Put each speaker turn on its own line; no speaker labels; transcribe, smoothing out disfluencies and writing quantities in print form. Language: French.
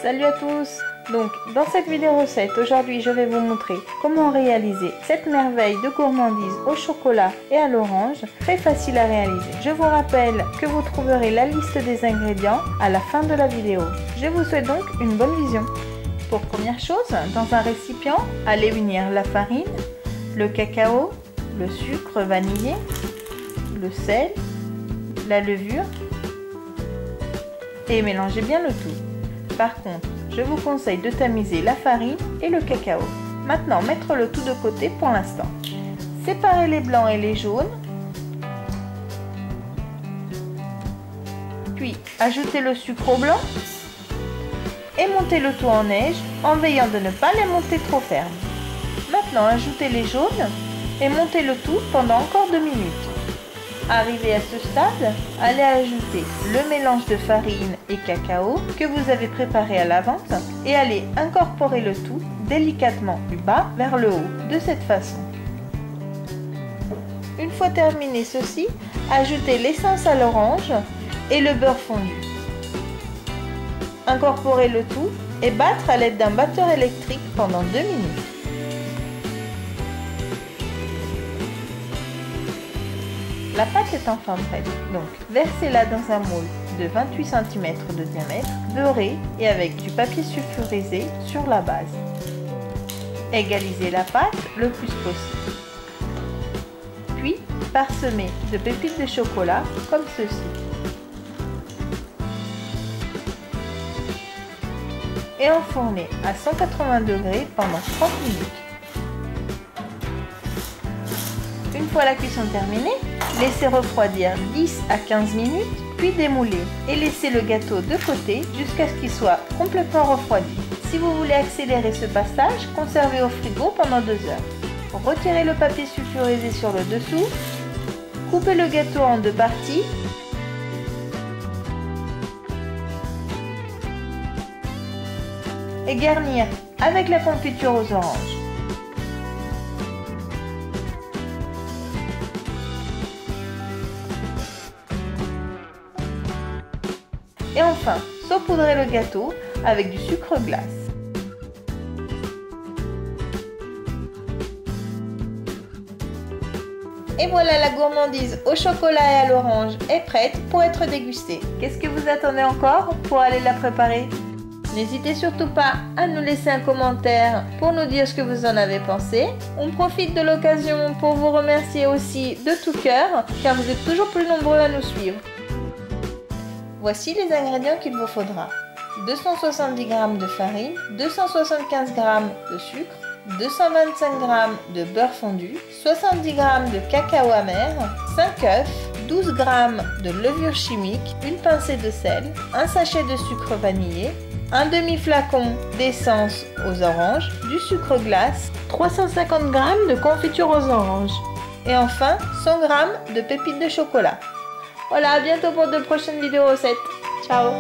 Salut à tous! Donc dans cette vidéo recette, aujourd'hui je vais vous montrer comment réaliser cette merveille de gourmandise au chocolat et à l'orange, très facile à réaliser. Je vous rappelle que vous trouverez la liste des ingrédients à la fin de la vidéo. Je vous souhaite donc une bonne vision. Pour première chose, dans un récipient, allez unir la farine, le cacao, le sucre vanillé, le sel, la levure et mélangez bien le tout. Par contre, je vous conseille de tamiser la farine et le cacao. Maintenant, mettre le tout de côté pour l'instant. Séparer les blancs et les jaunes. Puis, ajouter le sucre au blanc. Et monter le tout en neige en veillant de ne pas les monter trop fermes. Maintenant, ajoutez les jaunes et montez le tout pendant encore 2 minutes. Arrivé à ce stade, allez ajouter le mélange de farine et cacao que vous avez préparé à l'avance et allez incorporer le tout délicatement du bas vers le haut, de cette façon. Une fois terminé ceci, ajoutez l'essence à l'orange et le beurre fondu. Incorporez le tout et battre à l'aide d'un batteur électrique pendant 2 minutes. La pâte est enfin prête, donc versez-la dans un moule de 28 cm de diamètre, beurré et avec du papier sulfurisé sur la base. Égalisez la pâte le plus possible. Puis, parsemez de pépites de chocolat comme ceci. Et enfournez à 180 degrés pendant 30 minutes. Une fois la cuisson terminée, laissez refroidir 10 à 15 minutes, puis démoulez et laissez le gâteau de côté jusqu'à ce qu'il soit complètement refroidi. Si vous voulez accélérer ce passage, conservez au frigo pendant 2 heures. Retirez le papier sulfurisé sur le dessous, coupez le gâteau en 2 parties et garnir avec la confiture aux oranges. Et enfin, saupoudrez le gâteau avec du sucre glace. Et voilà, la gourmandise au chocolat et à l'orange est prête pour être dégustée. Qu'est-ce que vous attendez encore pour aller la préparer? N'hésitez surtout pas à nous laisser un commentaire pour nous dire ce que vous en avez pensé. On profite de l'occasion pour vous remercier aussi de tout cœur, car vous êtes toujours plus nombreux à nous suivre. Voici les ingrédients qu'il vous faudra. 270 g de farine, 275 g de sucre, 225 g de beurre fondu, 70 g de cacao amer, 5 œufs, 12 g de levure chimique, une pincée de sel, un sachet de sucre vanillé, un demi-flacon d'essence aux oranges, du sucre glace, 350 g de confiture aux oranges et enfin 100 g de pépites de chocolat. Voilà, à bientôt pour de prochaines vidéos recettes. Ciao!